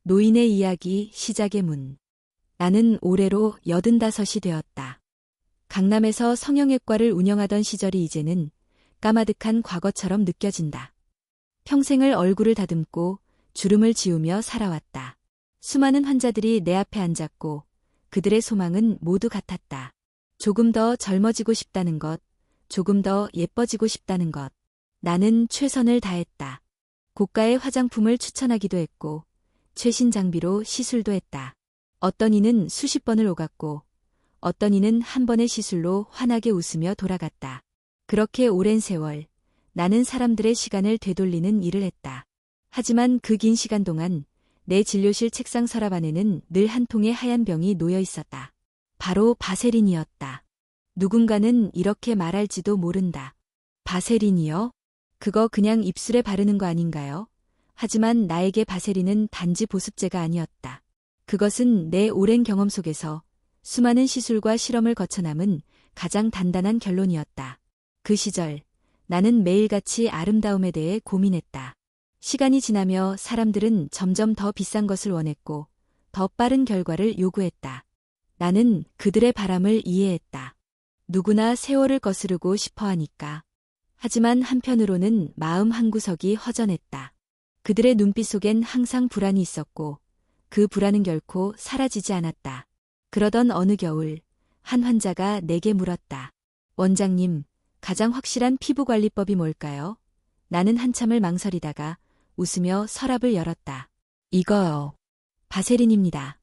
노인의 이야기 시작의 문. 나는 올해로 85이 되었다. 강남에서 성형외과를 운영하던 시절이 이제는 까마득한 과거처럼 느껴진다. 평생을 얼굴을 다듬고 주름을 지우며 살아왔다. 수많은 환자들이 내 앞에 앉았고 그들의 소망은 모두 같았다. 조금 더 젊어지고 싶다는 것, 조금 더 예뻐지고 싶다는 것. 나는 최선을 다했다. 고가의 화장품을 추천하기도 했고 최신 장비로 시술도 했다. 어떤 이는 수십 번을 오갔고 어떤 이는 한 번의 시술로 환하게 웃으며 돌아갔다. 그렇게 오랜 세월 나는 사람들의 시간을 되돌리는 일을 했다. 하지만 그 긴 시간 동안 내 진료실 책상 서랍 안에는 늘 한 통의 하얀 병이 놓여 있었다. 바로 바세린이었다. 누군가는 이렇게 말할지도 모른다. 바세린이요? 그거 그냥 입술에 바르는 거 아닌가요? 하지만 나에게 바세린은 단지 보습제가 아니었다. 그것은 내 오랜 경험 속에서 수많은 시술과 실험을 거쳐 남은 가장 단단한 결론이었다. 그 시절 나는 매일같이 아름다움에 대해 고민했다. 시간이 지나며 사람들은 점점 더 비싼 것을 원했고 더 빠른 결과를 요구했다. 나는 그들의 바람을 이해했다. 누구나 세월을 거스르고 싶어 하니까. 하지만 한편으로는 마음 한구석이 허전했다. 그들의 눈빛 속엔 항상 불안이 있었고 그 불안은 결코 사라지지 않았다. 그러던 어느 겨울 한 환자가 내게 물었다. 원장님, 가장 확실한 피부관리법이 뭘까요? 나는 한참을 망설이다가 웃으며 서랍을 열었다. 이거요. 바세린입니다.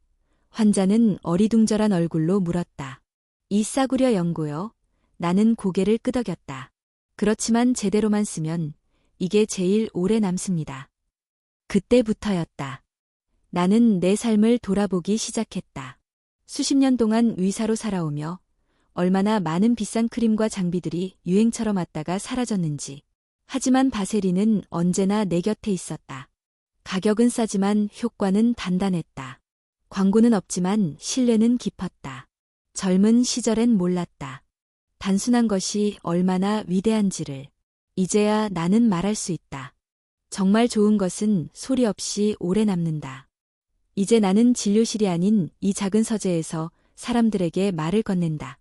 환자는 어리둥절한 얼굴로 물었다. 이 싸구려 연고요? 나는 고개를 끄덕였다. 그렇지만 제대로만 쓰면 이게 제일 오래 남습니다. 그때부터였다. 나는 내 삶을 돌아보기 시작했다. 수십 년 동안 의사로 살아오며 얼마나 많은 비싼 크림과 장비들이 유행처럼 왔다가 사라졌는지. 하지만 바세린은 언제나 내 곁에 있었다. 가격은 싸지만 효과는 단단했다. 광고는 없지만 신뢰는 깊었다. 젊은 시절엔 몰랐다. 단순한 것이 얼마나 위대한지를. 이제야 나는 말할 수 있다. 정말 좋은 것은 소리 없이 오래 남는다. 이제 나는 진료실이 아닌 이 작은 서재에서 사람들에게 말을 건넨다.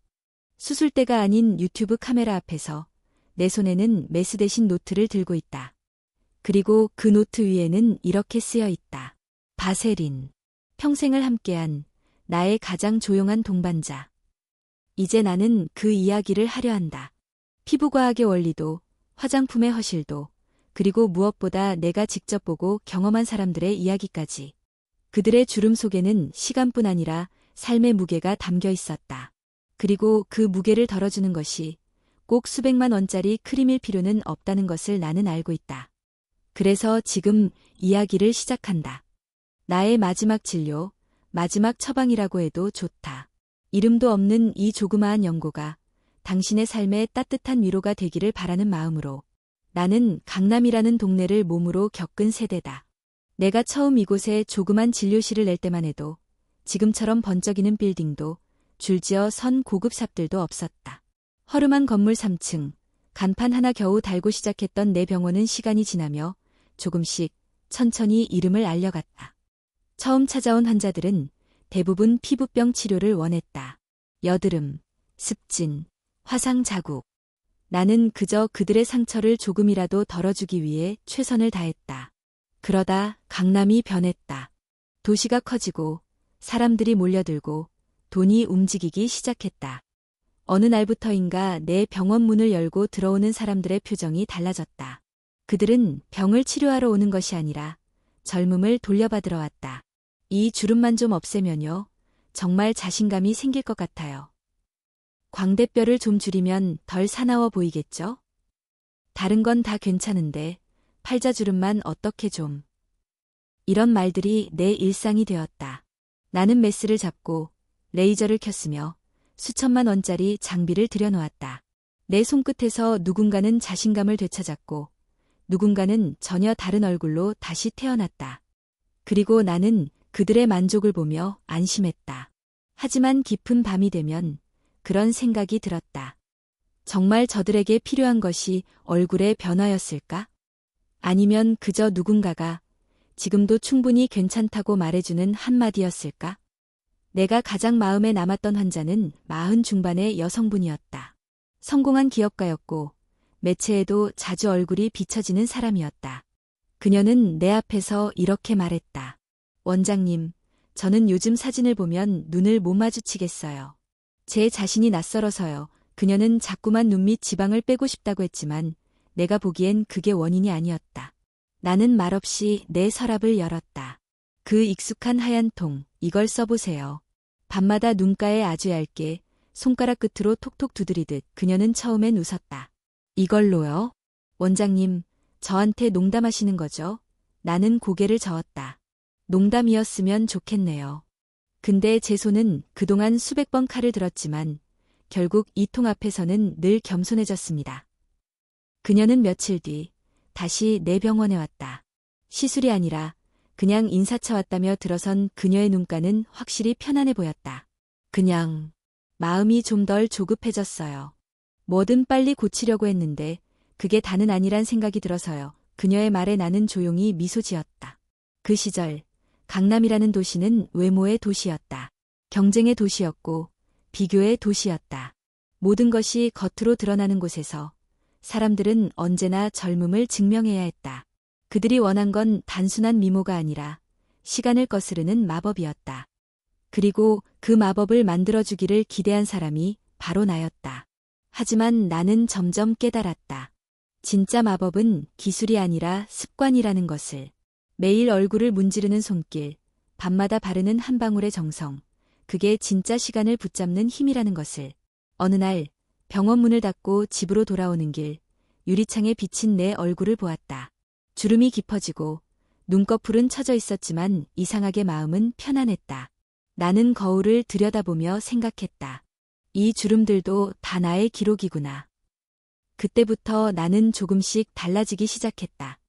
수술대가 아닌 유튜브 카메라 앞에서 내 손에는 메스 대신 노트를 들고 있다. 그리고 그 노트 위에는 이렇게 쓰여 있다. 바세린. 평생을 함께한 나의 가장 조용한 동반자. 이제 나는 그 이야기를 하려 한다. 피부과학의 원리도, 화장품의 허실도, 그리고 무엇보다 내가 직접 보고 경험한 사람들의 이야기까지. 그들의 주름 속에는 시간뿐 아니라 삶의 무게가 담겨 있었다. 그리고 그 무게를 덜어주는 것이 꼭 수백만 원짜리 크림일 필요는 없다는 것을 나는 알고 있다. 그래서 지금 이야기를 시작한다. 나의 마지막 진료, 마지막 처방이라고 해도 좋다. 이름도 없는 이 조그마한 연고가 당신의 삶에 따뜻한 위로가 되기를 바라는 마음으로. 나는 강남이라는 동네를 몸으로 겪은 세대다. 내가 처음 이곳에 조그만 진료실을 낼 때만 해도 지금처럼 번쩍이는 빌딩도 줄지어 선 고급 샵들도 없었다. 허름한 건물 3층, 간판 하나 겨우 달고 시작했던 내 병원은 시간이 지나며 조금씩 천천히 이름을 알려갔다. 처음 찾아온 환자들은 대부분 피부병 치료를 원했다. 여드름, 습진, 화상 자국. 나는 그저 그들의 상처를 조금이라도 덜어주기 위해 최선을 다했다. 그러다 강남이 변했다. 도시가 커지고 사람들이 몰려들고 돈이 움직이기 시작했다. 어느 날부터인가 내 병원 문을 열고 들어오는 사람들의 표정이 달라졌다. 그들은 병을 치료하러 오는 것이 아니라 젊음을 돌려받으러 왔다. 이 주름만 좀 없애면요. 정말 자신감이 생길 것 같아요. 광대뼈를 좀 줄이면 덜 사나워 보이겠죠? 다른 건 다 괜찮은데 팔자주름만 어떻게 좀. 이런 말들이 내 일상이 되었다. 나는 메스를 잡고 레이저를 켰으며 수천만 원짜리 장비를 들여놓았다. 내 손끝에서 누군가는 자신감을 되찾았고 누군가는 전혀 다른 얼굴로 다시 태어났다. 그리고 나는 그들의 만족을 보며 안심했다. 하지만 깊은 밤이 되면 그런 생각이 들었다. 정말 저들에게 필요한 것이 얼굴의 변화였을까? 아니면 그저 누군가가 지금도 충분히 괜찮다고 말해주는 한마디였을까? 내가 가장 마음에 남았던 환자는 40 중반의 여성분이었다. 성공한 기업가였고 매체에도 자주 얼굴이 비춰지는 사람이었다. 그녀는 내 앞에서 이렇게 말했다. 원장님, 저는 요즘 사진을 보면 눈을 못 마주치겠어요. 제 자신이 낯설어서요. 그녀는 자꾸만 눈 밑 지방을 빼고 싶다고 했지만 내가 보기엔 그게 원인이 아니었다. 나는 말없이 내 서랍을 열었다. 그 익숙한 하얀 통, 이걸 써보세요. 밤마다 눈가에 아주 얇게 손가락 끝으로 톡톡 두드리듯 그녀는 처음엔 웃었다. 이걸로요? 원장님, 저한테 농담하시는 거죠? 나는 고개를 저었다. 농담이었으면 좋겠네요. 근데 제 손은 그동안 수백 번 칼을 들었지만 결국 이 통 앞에서는 늘 겸손해졌습니다. 그녀는 며칠 뒤 다시 내 병원에 왔다. 시술이 아니라 그냥 인사차 왔다며 들어선 그녀의 눈가는 확실히 편안해 보였다. 그냥 마음이 좀 덜 조급해졌어요. 뭐든 빨리 고치려고 했는데 그게 다는 아니란 생각이 들어서요. 그녀의 말에 나는 조용히 미소 지었다. 그 시절 강남이라는 도시는 외모의 도시였다. 경쟁의 도시였고 비교의 도시였다. 모든 것이 겉으로 드러나는 곳에서 사람들은 언제나 젊음을 증명해야 했다. 그들이 원한 건 단순한 미모가 아니라 시간을 거스르는 마법이었다. 그리고 그 마법을 만들어주기를 기대한 사람이 바로 나였다. 하지만 나는 점점 깨달았다. 진짜 마법은 기술이 아니라 습관이라는 것을. 매일 얼굴을 문지르는 손길, 밤마다 바르는 한 방울의 정성, 그게 진짜 시간을 붙잡는 힘이라는 것을. 어느 날 병원 문을 닫고 집으로 돌아오는 길, 유리창에 비친 내 얼굴을 보았다. 주름이 깊어지고 눈꺼풀은 처져 있었지만 이상하게 마음은 편안했다. 나는 거울을 들여다보며 생각했다. 이 주름들도 다 나의 기록이구나. 그때부터 나는 조금씩 달라지기 시작했다.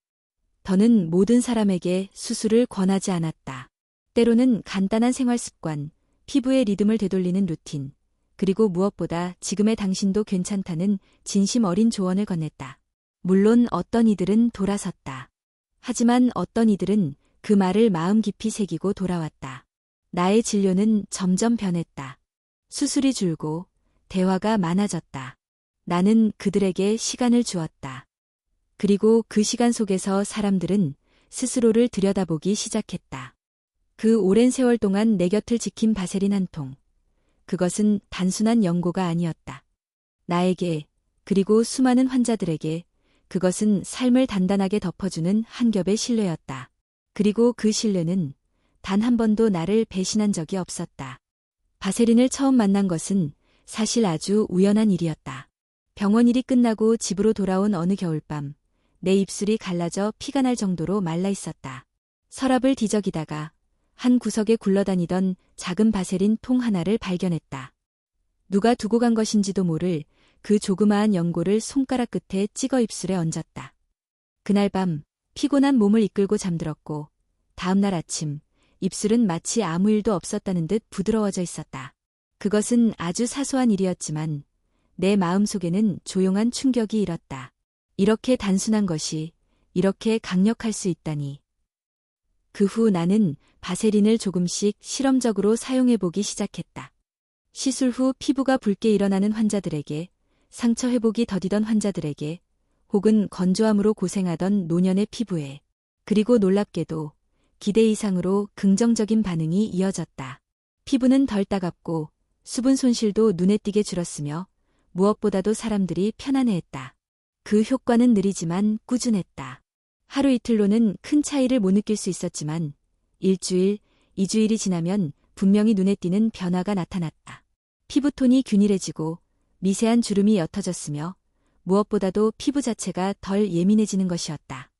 더는 모든 사람에게 수술을 권하지 않았다. 때로는 간단한 생활 습관, 피부의 리듬을 되돌리는 루틴, 그리고 무엇보다 지금의 당신도 괜찮다는 진심 어린 조언을 건넸다. 물론 어떤 이들은 돌아섰다. 하지만 어떤 이들은 그 말을 마음 깊이 새기고 돌아왔다. 나의 진료는 점점 변했다. 수술이 줄고 대화가 많아졌다. 나는 그들에게 시간을 주었다. 그리고 그 시간 속에서 사람들은 스스로를 들여다보기 시작했다. 그 오랜 세월 동안 내 곁을 지킨 바세린 한 통. 그것은 단순한 연고가 아니었다. 나에게, 그리고 수많은 환자들에게 그것은 삶을 단단하게 덮어주는 한 겹의 신뢰였다. 그리고 그 신뢰는 단 한 번도 나를 배신한 적이 없었다. 바세린을 처음 만난 것은 사실 아주 우연한 일이었다. 병원 일이 끝나고 집으로 돌아온 어느 겨울밤, 내 입술이 갈라져 피가 날 정도로 말라 있었다. 서랍을 뒤적이다가 한 구석에 굴러다니던 작은 바세린 통 하나를 발견했다. 누가 두고 간 것인지도 모를 그 조그마한 연고를 손가락 끝에 찍어 입술에 얹었다. 그날 밤 피곤한 몸을 이끌고 잠들었고 다음 날 아침 입술은 마치 아무 일도 없었다는 듯 부드러워져 있었다. 그것은 아주 사소한 일이었지만 내 마음속에는 조용한 충격이 일었다. 이렇게 단순한 것이 이렇게 강력할 수 있다니. 그 후 나는 바세린을 조금씩 실험적으로 사용해보기 시작했다. 시술 후 피부가 붉게 일어나는 환자들에게, 상처 회복이 더디던 환자들에게, 혹은 건조함으로 고생하던 노년의 피부에, 그리고 놀랍게도 기대 이상으로 긍정적인 반응이 이어졌다. 피부는 덜 따갑고 수분 손실도 눈에 띄게 줄었으며 무엇보다도 사람들이 편안해했다. 그 효과는 느리지만 꾸준했다. 하루 이틀로는 큰 차이를 못 느낄 수 있었지만 일주일, 2주일이 지나면 분명히 눈에 띄는 변화가 나타났다. 피부톤이 균일해지고 미세한 주름이 옅어졌으며 무엇보다도 피부 자체가 덜 예민해지는 것이었다.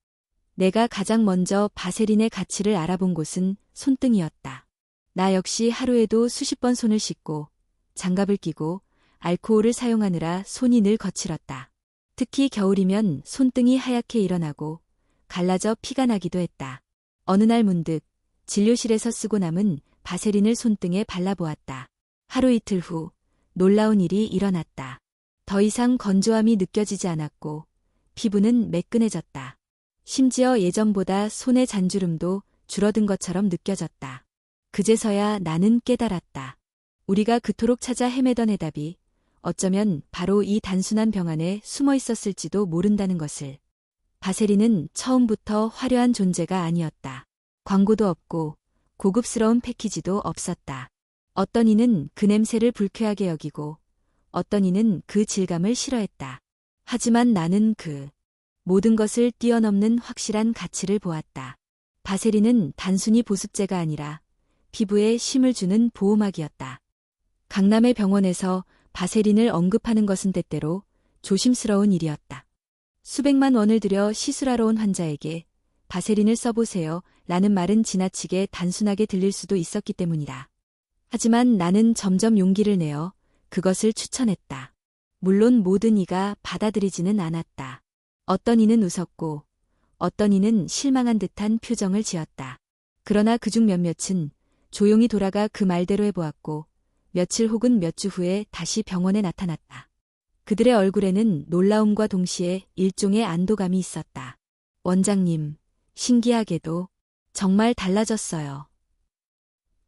내가 가장 먼저 바세린의 가치를 알아본 곳은 손등이었다. 나 역시 하루에도 수십 번 손을 씻고 장갑을 끼고 알코올을 사용하느라 손이 늘 거칠었다. 특히 겨울이면 손등이 하얗게 일어나고 갈라져 피가 나기도 했다. 어느 날 문득 진료실에서 쓰고 남은 바세린을 손등에 발라보았다. 하루 이틀 후 놀라운 일이 일어났다. 더 이상 건조함이 느껴지지 않았고 피부는 매끈해졌다. 심지어 예전보다 손의 잔주름도 줄어든 것처럼 느껴졌다. 그제서야 나는 깨달았다. 우리가 그토록 찾아 헤매던 해답이 어쩌면 바로 이 단순한 병 안에 숨어 있었을지도 모른다는 것을. 바세린은 처음부터 화려한 존재가 아니었다. 광고도 없고 고급스러운 패키지도 없었다. 어떤 이는 그 냄새를 불쾌하게 여기고 어떤 이는 그 질감을 싫어했다. 하지만 나는 그 모든 것을 뛰어넘는 확실한 가치를 보았다. 바세린은 단순히 보습제가 아니라 피부에 쉼을 주는 보호막이었다. 강남의 병원에서 바세린을 언급하는 것은 때때로 조심스러운 일이었다. 수백만 원을 들여 시술하러 온 환자에게 바세린을 써보세요 라는 말은 지나치게 단순하게 들릴 수도 있었기 때문이다. 하지만 나는 점점 용기를 내어 그것을 추천했다. 물론 모든 이가 받아들이지는 않았다. 어떤 이는 웃었고 어떤 이는 실망한 듯한 표정을 지었다. 그러나 그중 몇몇은 조용히 돌아가 그 말대로 해보았고 며칠 혹은 몇 주 후에 다시 병원에 나타났다. 그들의 얼굴에는 놀라움과 동시에 일종의 안도감이 있었다. 원장님, 신기하게도 정말 달라졌어요.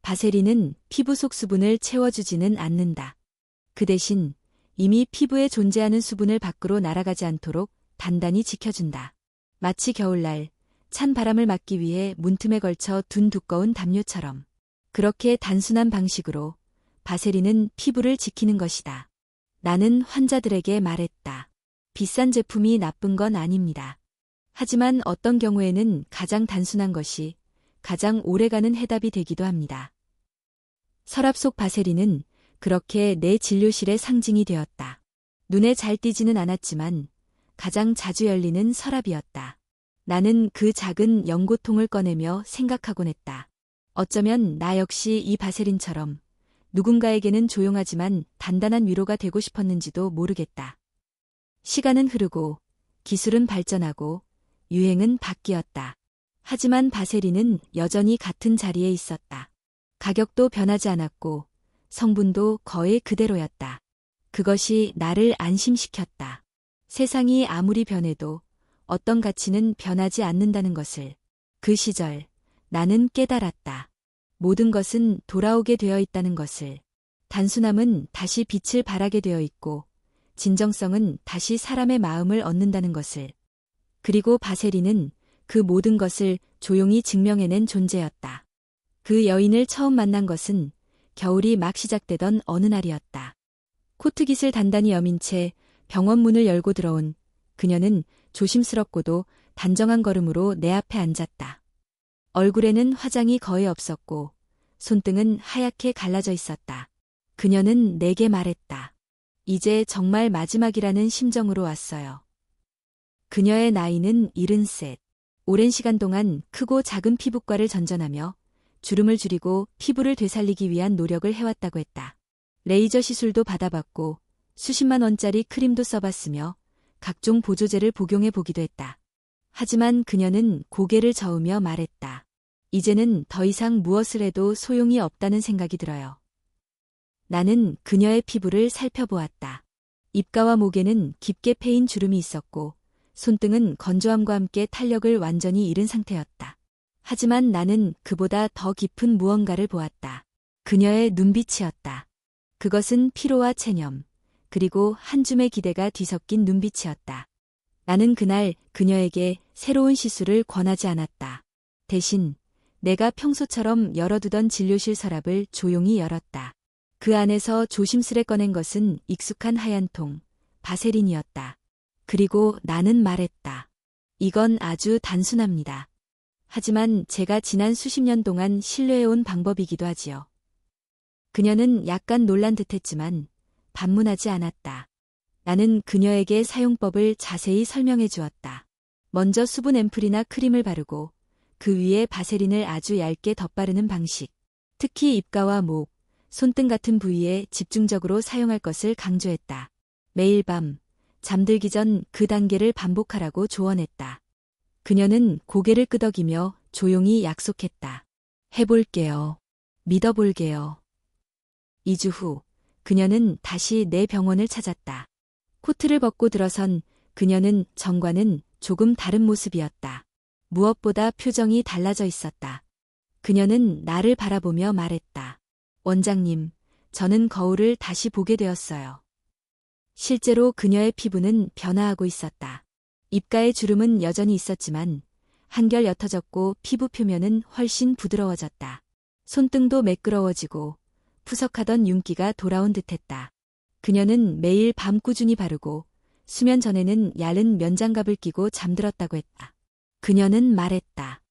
바세린은 피부 속 수분을 채워주지는 않는다. 그 대신 이미 피부에 존재하는 수분을 밖으로 날아가지 않도록 단단히 지켜준다. 마치 겨울날 찬 바람을 막기 위해 문틈에 걸쳐 둔 두꺼운 담요처럼. 그렇게 단순한 방식으로 바세린은 피부를 지키는 것이다. 나는 환자들에게 말했다. 비싼 제품이 나쁜 건 아닙니다. 하지만 어떤 경우에는 가장 단순한 것이 가장 오래가는 해답이 되기도 합니다. 서랍 속 바세린은 그렇게 내 진료실의 상징이 되었다. 눈에 잘 띄지는 않았지만 가장 자주 열리는 서랍이었다. 나는 그 작은 연고통을 꺼내며 생각하곤 했다. 어쩌면 나 역시 이 바세린처럼 누군가에게는 조용하지만 단단한 위로가 되고 싶었는지도 모르겠다. 시간은 흐르고 기술은 발전하고 유행은 바뀌었다. 하지만 바세린은 여전히 같은 자리에 있었다. 가격도 변하지 않았고 성분도 거의 그대로였다. 그것이 나를 안심시켰다. 세상이 아무리 변해도 어떤 가치는 변하지 않는다는 것을. 그 시절 나는 깨달았다. 모든 것은 돌아오게 되어 있다는 것을. 단순함은 다시 빛을 발하게 되어 있고 진정성은 다시 사람의 마음을 얻는다는 것을. 그리고 바세린은 그 모든 것을 조용히 증명해낸 존재였다. 그 여인을 처음 만난 것은 겨울이 막 시작되던 어느 날이었다. 코트깃을 단단히 여민 채 병원 문을 열고 들어온 그녀는 조심스럽고도 단정한 걸음으로 내 앞에 앉았다. 얼굴에는 화장이 거의 없었고 손등은 하얗게 갈라져 있었다. 그녀는 내게 말했다. 이제 정말 마지막이라는 심정으로 왔어요. 그녀의 나이는 73. 오랜 시간 동안 크고 작은 피부과를 전전하며 주름을 줄이고 피부를 되살리기 위한 노력을 해왔다고 했다. 레이저 시술도 받아봤고 수십만 원짜리 크림도 써봤으며 각종 보조제를 복용해 보기도 했다. 하지만 그녀는 고개를 저으며 말했다. 이제는 더 이상 무엇을 해도 소용이 없다는 생각이 들어요. 나는 그녀의 피부를 살펴보았다. 입가와 목에는 깊게 패인 주름이 있었고 손등은 건조함과 함께 탄력을 완전히 잃은 상태였다. 하지만 나는 그보다 더 깊은 무언가를 보았다. 그녀의 눈빛이었다. 그것은 피로와 체념, 그리고 한 줌의 기대가 뒤섞인 눈빛이었다. 나는 그날 그녀에게 새로운 시술을 권하지 않았다. 대신 내가 평소처럼 열어두던 진료실 서랍을 조용히 열었다. 그 안에서 조심스레 꺼낸 것은 익숙한 하얀 통, 바세린이었다. 그리고 나는 말했다. 이건 아주 단순합니다. 하지만 제가 지난 수십 년 동안 신뢰해온 방법이기도 하지요. 그녀는 약간 놀란 듯했지만 반문하지 않았다. 나는 그녀에게 사용법을 자세히 설명해 주었다. 먼저 수분 앰플이나 크림을 바르고 그 위에 바세린을 아주 얇게 덧바르는 방식. 특히 입가와 목, 손등 같은 부위에 집중적으로 사용할 것을 강조했다. 매일 밤, 잠들기 전 그 단계를 반복하라고 조언했다. 그녀는 고개를 끄덕이며 조용히 약속했다. 해볼게요. 믿어볼게요. 2주 후, 그녀는 다시 내 병원을 찾았다. 코트를 벗고 들어선 그녀는 전과는 조금 다른 모습이었다. 무엇보다 표정이 달라져 있었다. 그녀는 나를 바라보며 말했다. 원장님, 저는 거울을 다시 보게 되었어요. 실제로 그녀의 피부는 변화하고 있었다. 입가의 주름은 여전히 있었지만 한결 옅어졌고 피부 표면은 훨씬 부드러워졌다. 손등도 매끄러워지고 푸석하던 윤기가 돌아온 듯했다. 그녀는 매일 밤 꾸준히 바르고 수면 전에는 얇은 면장갑을 끼고 잠들었다고 했다. 그녀는 말했다.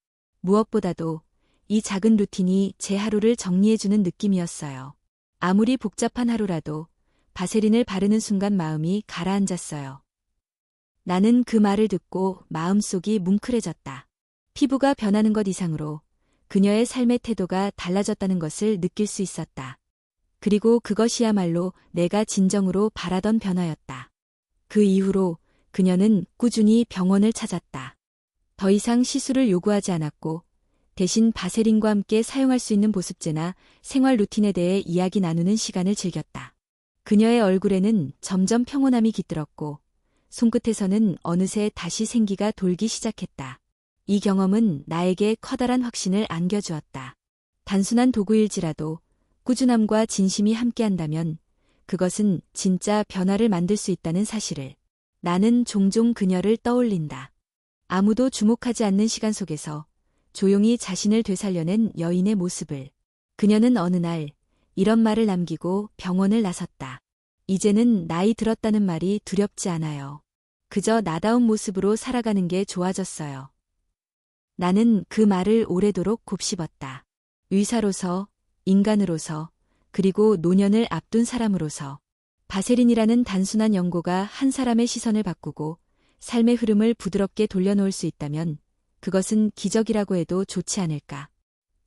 무엇보다도 이 작은 루틴이 제 하루를 정리해주는 느낌이었어요. 아무리 복잡한 하루라도 바세린을 바르는 순간 마음이 가라앉았어요. 나는 그 말을 듣고 마음속이 뭉클해졌다. 피부가 변하는 것 이상으로 그녀의 삶의 태도가 달라졌다는 것을 느낄 수 있었다. 그리고 그것이야말로 내가 진정으로 바라던 변화였다. 그 이후로 그녀는 꾸준히 병원을 찾았다. 더 이상 시술을 요구하지 않았고 대신 바세린과 함께 사용할 수 있는 보습제나 생활 루틴에 대해 이야기 나누는 시간을 즐겼다. 그녀의 얼굴에는 점점 평온함이 깃들었고 손끝에서는 어느새 다시 생기가 돌기 시작했다. 이 경험은 나에게 커다란 확신을 안겨주었다. 단순한 도구일지라도 꾸준함과 진심이 함께한다면 그것은 진짜 변화를 만들 수 있다는 사실을. 나는 종종 그녀를 떠올린다. 아무도 주목하지 않는 시간 속에서 조용히 자신을 되살려낸 여인의 모습을. 그녀는 어느 날 이런 말을 남기고 병원을 나섰다. 이제는 나이 들었다는 말이 두렵지 않아요. 그저 나다운 모습으로 살아가는 게 좋아졌어요. 나는 그 말을 오래도록 곱씹었다. 의사로서, 인간으로서, 그리고 노년을 앞둔 사람으로서. 바세린이라는 단순한 연고가 한 사람의 시선을 바꾸고 삶의 흐름을 부드럽게 돌려놓을 수 있다면 그것은 기적이라고 해도 좋지 않을까.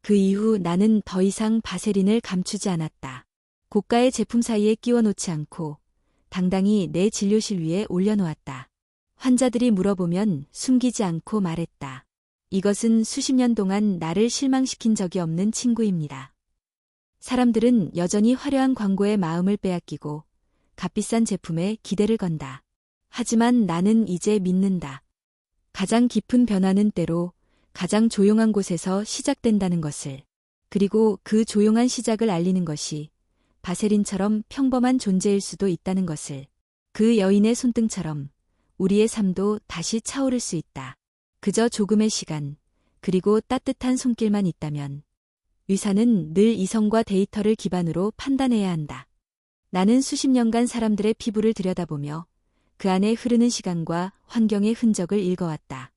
그 이후 나는 더 이상 바세린을 감추지 않았다. 고가의 제품 사이에 끼워 놓지 않고 당당히 내 진료실 위에 올려놓았다. 환자들이 물어보면 숨기지 않고 말했다. 이것은 수십 년 동안 나를 실망시킨 적이 없는 친구입니다. 사람들은 여전히 화려한 광고에 마음을 빼앗기고 값비싼 제품에 기대를 건다. 하지만 나는 이제 믿는다. 가장 깊은 변화는 때로 가장 조용한 곳에서 시작된다는 것을. 그리고 그 조용한 시작을 알리는 것이 바세린처럼 평범한 존재일 수도 있다는 것을. 그 여인의 손등처럼 우리의 삶도 다시 차오를 수 있다. 그저 조금의 시간, 그리고 따뜻한 손길만 있다면. 의사는 늘 이성과 데이터를 기반으로 판단해야 한다. 나는 수십 년간 사람들의 피부를 들여다보며 그 안에 흐르는 시간과 환경의 흔적을 읽어왔다.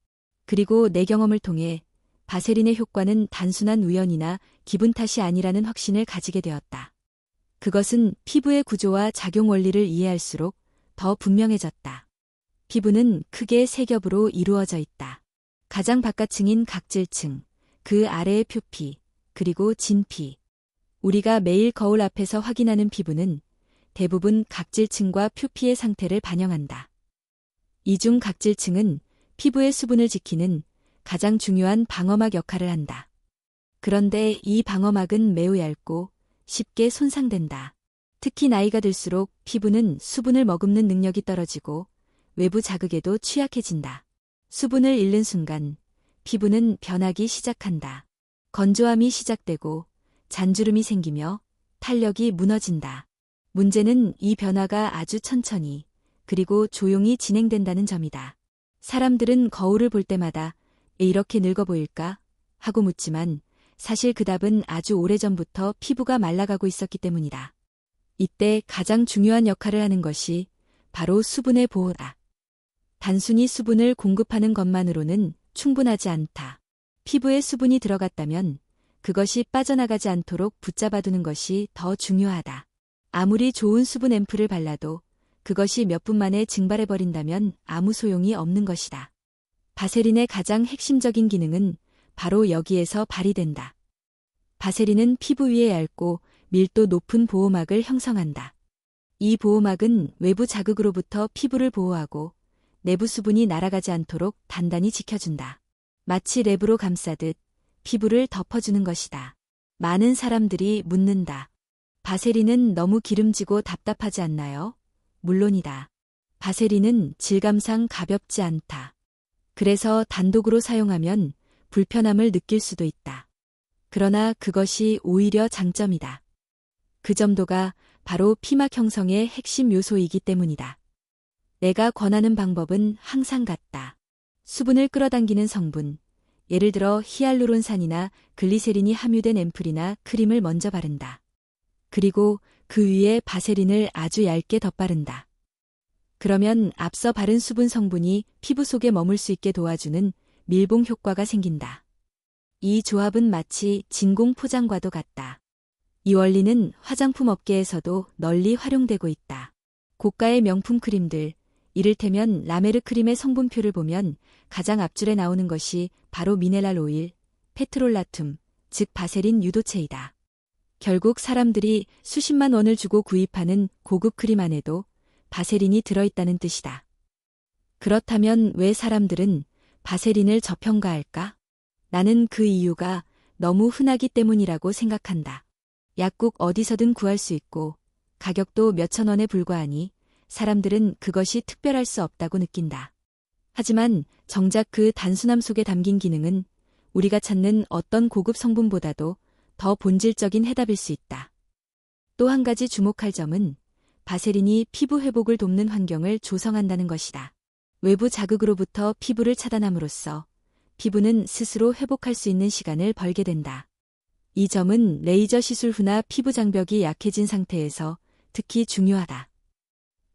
그리고 내 경험을 통해 바세린의 효과는 단순한 우연이나 기분 탓이 아니라는 확신을 가지게 되었다. 그것은 피부의 구조와 작용 원리를 이해할수록 더 분명해졌다. 피부는 크게 세 겹으로 이루어져 있다. 가장 바깥층인 각질층, 그 아래의 표피, 그리고 진피. 우리가 매일 거울 앞에서 확인하는 피부는 대부분 각질층과 표피의 상태를 반영한다. 이중 각질층은 피부의 수분을 지키는 가장 중요한 방어막 역할을 한다. 그런데 이 방어막은 매우 얇고 쉽게 손상된다. 특히 나이가 들수록 피부는 수분을 머금는 능력이 떨어지고 외부 자극에도 취약해진다. 수분을 잃는 순간 피부는 변하기 시작한다. 건조함이 시작되고 잔주름이 생기며 탄력이 무너진다. 문제는 이 변화가 아주 천천히 그리고 조용히 진행된다는 점이다. 사람들은 거울을 볼 때마다 왜 이렇게 늙어 보일까? 하고 묻지만 사실 그 답은 아주 오래전부터 피부가 말라가고 있었기 때문이다. 이때 가장 중요한 역할을 하는 것이 바로 수분의 보호다. 단순히 수분을 공급하는 것만으로는 충분하지 않다. 피부에 수분이 들어갔다면 그것이 빠져나가지 않도록 붙잡아두는 것이 더 중요하다. 아무리 좋은 수분 앰플을 발라도 그것이 몇 분 만에 증발해버린다면 아무 소용이 없는 것이다. 바세린의 가장 핵심적인 기능은 바로 여기에서 발휘된다. 바세린은 피부 위에 얇고 밀도 높은 보호막을 형성한다. 이 보호막은 외부 자극으로부터 피부를 보호하고 내부 수분이 날아가지 않도록 단단히 지켜준다. 마치 랩으로 감싸듯 피부를 덮어주는 것이다. 많은 사람들이 묻는다. 바세린은 너무 기름지고 답답하지 않나요? 물론이다. 바세린은 질감상 가볍지 않다. 그래서 단독으로 사용하면 불편함을 느낄 수도 있다. 그러나 그것이 오히려 장점이다. 그 점도가 바로 피막 형성의 핵심 요소이기 때문이다. 내가 권하는 방법은 항상 같다. 수분을 끌어당기는 성분, 예를 들어 히알루론산이나 글리세린이 함유된 앰플이나 크림을 먼저 바른다. 그리고 그 위에 바세린을 아주 얇게 덧바른다. 그러면 앞서 바른 수분 성분이 피부 속에 머물 수 있게 도와주는 밀봉 효과가 생긴다. 이 조합은 마치 진공 포장과도 같다. 이 원리는 화장품 업계에서도 널리 활용되고 있다. 고가의 명품 크림들, 이를테면 라메르 크림의 성분표를 보면 가장 앞줄에 나오는 것이 바로 미네랄 오일, 페트롤라툼, 즉 바세린 유도체이다. 결국 사람들이 수십만 원을 주고 구입하는 고급 크림 안에도 바세린이 들어있다는 뜻이다. 그렇다면 왜 사람들은 바세린을 저평가할까? 나는 그 이유가 너무 흔하기 때문이라고 생각한다. 약국 어디서든 구할 수 있고 가격도 몇천 원에 불과하니 사람들은 그것이 특별할 수 없다고 느낀다. 하지만 정작 그 단순함 속에 담긴 기능은 우리가 찾는 어떤 고급 성분보다도 더 본질적인 해답일 수 있다. 또 한 가지 주목할 점은 바세린이 피부 회복을 돕는 환경을 조성한다는 것이다. 외부 자극으로부터 피부를 차단함으로써 피부는 스스로 회복할 수 있는 시간을 벌게 된다. 이 점은 레이저 시술 후나 피부 장벽이 약해진 상태에서 특히 중요하다.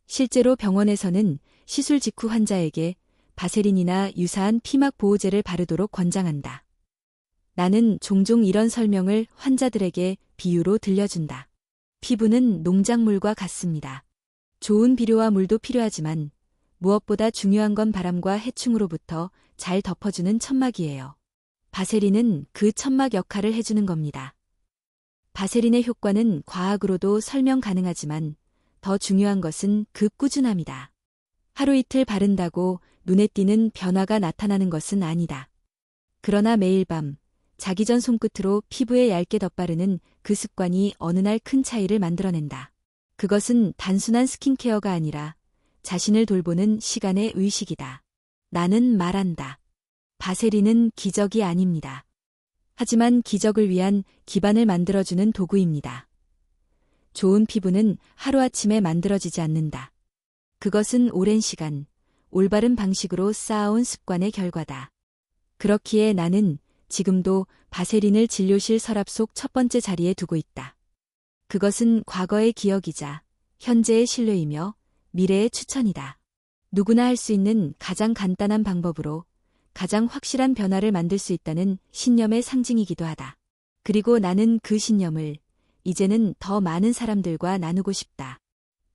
실제로 병원에서는 시술 직후 환자에게 바세린이나 유사한 피막 보호제를 바르도록 권장한다. 나는 종종 이런 설명을 환자들에게 비유로 들려준다. 피부는 농작물과 같습니다. 좋은 비료와 물도 필요하지만 무엇보다 중요한 건 바람과 해충으로부터 잘 덮어주는 천막이에요. 바세린은 그 천막 역할을 해주는 겁니다. 바세린의 효과는 과학으로도 설명 가능하지만 더 중요한 것은 그 꾸준함이다. 하루 이틀 바른다고 눈에 띄는 변화가 나타나는 것은 아니다. 그러나 매일 밤 자기 전 손끝으로 피부에 얇게 덧바르는 그 습관이 어느 날 큰 차이를 만들어낸다. 그것은 단순한 스킨케어가 아니라 자신을 돌보는 시간의 의식이다. 나는 말한다. 바세린은 기적이 아닙니다. 하지만 기적을 위한 기반을 만들어주는 도구입니다. 좋은 피부는 하루아침에 만들어지지 않는다. 그것은 오랜 시간, 올바른 방식으로 쌓아온 습관의 결과다. 그렇기에 나는 지금도 바세린을 진료실 서랍 속 첫 번째 자리에 두고 있다. 그것은 과거의 기억이자 현재의 신뢰이며 미래의 추천이다. 누구나 할 수 있는 가장 간단한 방법으로 가장 확실한 변화를 만들 수 있다는 신념의 상징이기도 하다. 그리고 나는 그 신념을 이제는 더 많은 사람들과 나누고 싶다.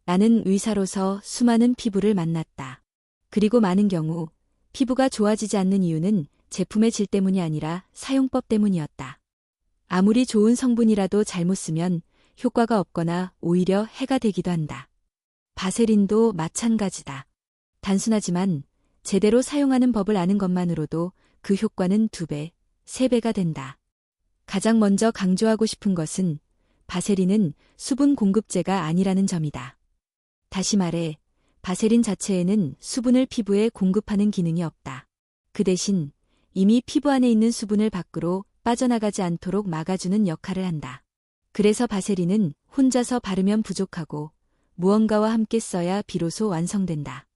나는 의사로서 수많은 피부를 만났다. 그리고 많은 경우 피부가 좋아지지 않는 이유는 제품의 질 때문이 아니라 사용법 때문이었다. 아무리 좋은 성분이라도 잘못 쓰면 효과가 없거나 오히려 해가 되기도 한다. 바세린도 마찬가지다. 단순하지만 제대로 사용하는 법을 아는 것만으로도 그 효과는 2배, 3배가 된다. 가장 먼저 강조하고 싶은 것은 바세린은 수분 공급제가 아니라는 점이다. 다시 말해, 바세린 자체에는 수분을 피부에 공급하는 기능이 없다. 그 대신 이미 피부 안에 있는 수분을 밖으로 빠져나가지 않도록 막아주는 역할을 한다. 그래서 바세린은 혼자서 바르면 부족하고 무언가와 함께 써야 비로소 완성된다.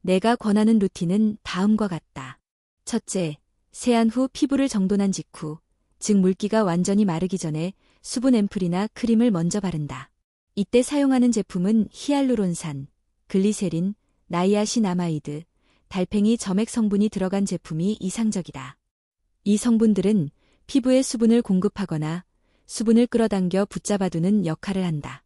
내가 권하는 루틴은 다음과 같다. 첫째, 세안 후 피부를 정돈한 직후, 즉 물기가 완전히 마르기 전에 수분 앰플이나 크림을 먼저 바른다. 이때 사용하는 제품은 히알루론산, 글리세린, 나이아신아마이드, 달팽이 점액 성분이 들어간 제품이 이상적이다. 이 성분들은 피부에 수분을 공급하거나 수분을 끌어당겨 붙잡아두는 역할을 한다.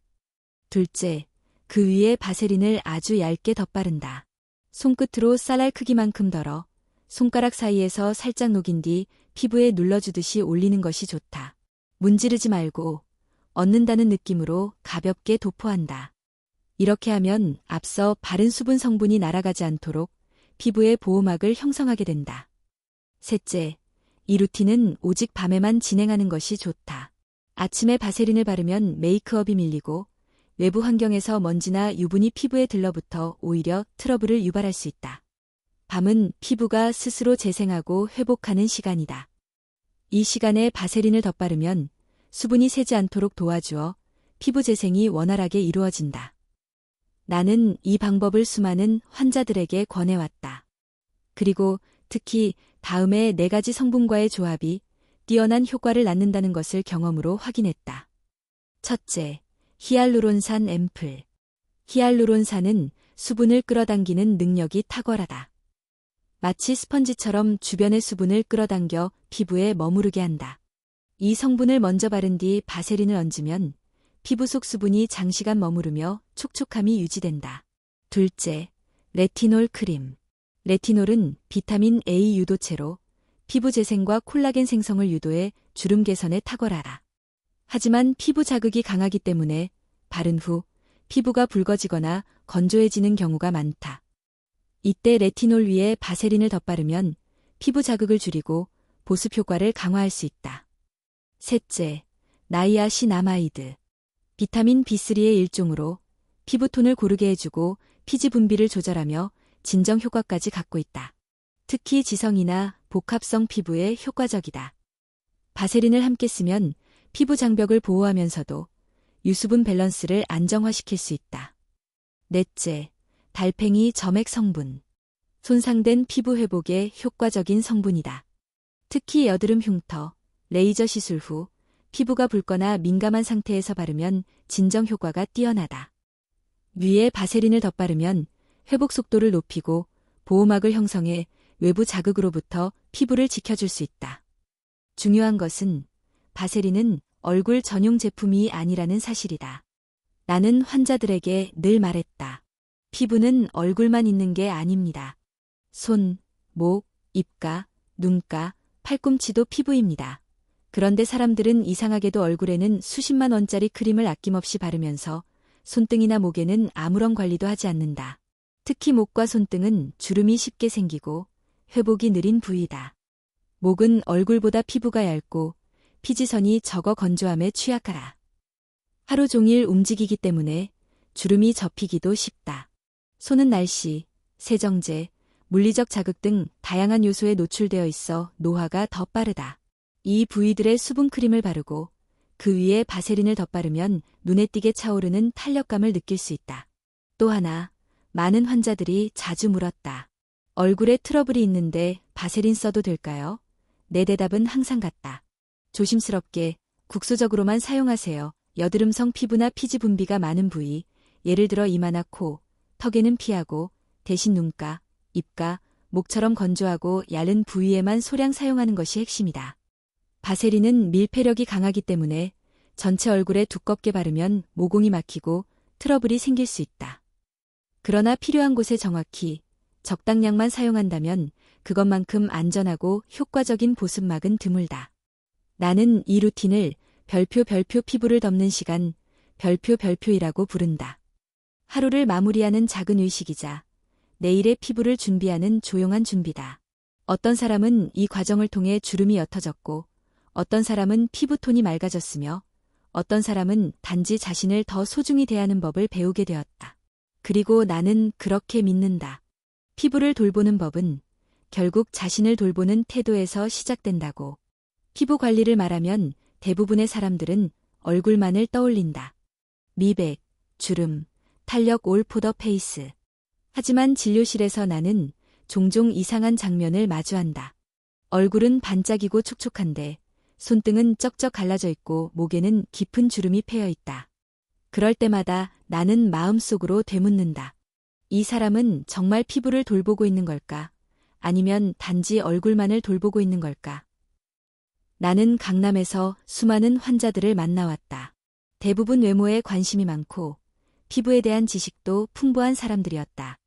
둘째, 그 위에 바세린을 아주 얇게 덧바른다. 손끝으로 쌀알 크기만큼 덜어 손가락 사이에서 살짝 녹인 뒤 피부에 눌러주듯이 올리는 것이 좋다. 문지르지 말고 얻는다는 느낌으로 가볍게 도포한다. 이렇게 하면 앞서 바른 수분 성분이 날아가지 않도록 피부의 보호막을 형성하게 된다. 셋째, 이 루틴은 오직 밤에만 진행하는 것이 좋다. 아침에 바세린을 바르면 메이크업이 밀리고 외부 환경에서 먼지나 유분이 피부에 들러붙어 오히려 트러블을 유발할 수 있다. 밤은 피부가 스스로 재생하고 회복하는 시간이다. 이 시간에 바세린을 덧바르면 수분이 새지 않도록 도와주어 피부 재생이 원활하게 이루어진다. 나는 이 방법을 수많은 환자들에게 권해왔다. 그리고 특히 다음에 4가지 성분과의 조합이 뛰어난 효과를 낳는다는 것을 경험으로 확인했다. 첫째, 히알루론산 앰플. 히알루론산은 수분을 끌어당기는 능력이 탁월하다. 마치 스펀지처럼 주변의 수분을 끌어당겨 피부에 머무르게 한다. 이 성분을 먼저 바른 뒤 바세린을 얹으면 피부 속 수분이 장시간 머무르며 촉촉함이 유지된다. 둘째, 레티놀 크림. 레티놀은 비타민 A 유도체로 피부 재생과 콜라겐 생성을 유도해 주름 개선에 탁월하다. 하지만 피부 자극이 강하기 때문에 바른 후 피부가 붉어지거나 건조해지는 경우가 많다. 이때 레티놀 위에 바세린을 덧바르면 피부 자극을 줄이고 보습 효과를 강화할 수 있다. 셋째, 나이아신아마이드. 비타민 B3의 일종으로 피부톤을 고르게 해주고 피지 분비를 조절하며 진정 효과까지 갖고 있다. 특히 지성이나 복합성 피부에 효과적이다. 바세린을 함께 쓰면 피부 장벽을 보호하면서도 유수분 밸런스를 안정화시킬 수 있다. 넷째, 달팽이 점액 성분. 손상된 피부 회복에 효과적인 성분이다. 특히 여드름 흉터, 레이저 시술 후 피부가 붉거나 민감한 상태에서 바르면 진정 효과가 뛰어나다. 위에 바세린을 덧바르면 회복 속도를 높이고 보호막을 형성해 외부 자극으로부터 피부를 지켜줄 수 있다. 중요한 것은 바세린은 얼굴 전용 제품이 아니라는 사실이다. 나는 환자들에게 늘 말했다. 피부는 얼굴만 있는 게 아닙니다. 손, 목, 입가, 눈가, 팔꿈치도 피부입니다. 그런데 사람들은 이상하게도 얼굴에는 수십만 원짜리 크림을 아낌없이 바르면서 손등이나 목에는 아무런 관리도 하지 않는다. 특히 목과 손등은 주름이 쉽게 생기고 회복이 느린 부위다. 목은 얼굴보다 피부가 얇고 피지선이 적어 건조함에 취약하다. 하루 종일 움직이기 때문에 주름이 접히기도 쉽다. 손은 날씨, 세정제, 물리적 자극 등 다양한 요소에 노출되어 있어 노화가 더 빠르다. 이 부위들의 수분 크림을 바르고 그 위에 바세린을 덧바르면 눈에 띄게 차오르는 탄력감을 느낄 수 있다. 또 하나, 많은 환자들이 자주 물었다. 얼굴에 트러블이 있는데 바세린 써도 될까요? 내 대답은 항상 같다. 조심스럽게 국소적으로만 사용하세요. 여드름성 피부나 피지 분비가 많은 부위, 예를 들어 이마나 코, 턱에는 피하고 대신 눈가, 입가, 목처럼 건조하고 얇은 부위에만 소량 사용하는 것이 핵심이다. 바세린은 밀폐력이 강하기 때문에 전체 얼굴에 두껍게 바르면 모공이 막히고 트러블이 생길 수 있다. 그러나 필요한 곳에 정확히 적당량만 사용한다면 그것만큼 안전하고 효과적인 보습막은 드물다. 나는 이 루틴을 별표 피부를 덮는 시간, 별표이라고 부른다. 하루를 마무리하는 작은 의식이자 내일의 피부를 준비하는 조용한 준비다. 어떤 사람은 이 과정을 통해 주름이 옅어졌고 어떤 사람은 피부톤이 맑아졌으며 어떤 사람은 단지 자신을 더 소중히 대하는 법을 배우게 되었다. 그리고 나는 그렇게 믿는다. 피부를 돌보는 법은 결국 자신을 돌보는 태도에서 시작된다고. 피부 관리를 말하면 대부분의 사람들은 얼굴만을 떠올린다. 미백, 주름, 탄력 올 포더 페이스. 하지만 진료실에서 나는 종종 이상한 장면을 마주한다. 얼굴은 반짝이고 촉촉한데 손등은 쩍쩍 갈라져 있고 목에는 깊은 주름이 패여 있다. 그럴 때마다 나는 마음속으로 되묻는다. 이 사람은 정말 피부를 돌보고 있는 걸까? 아니면 단지 얼굴만을 돌보고 있는 걸까? 나는 강남에서 수많은 환자들을 만나왔다. 대부분 외모에 관심이 많고 피부에 대한 지식도 풍부한 사람들이었다.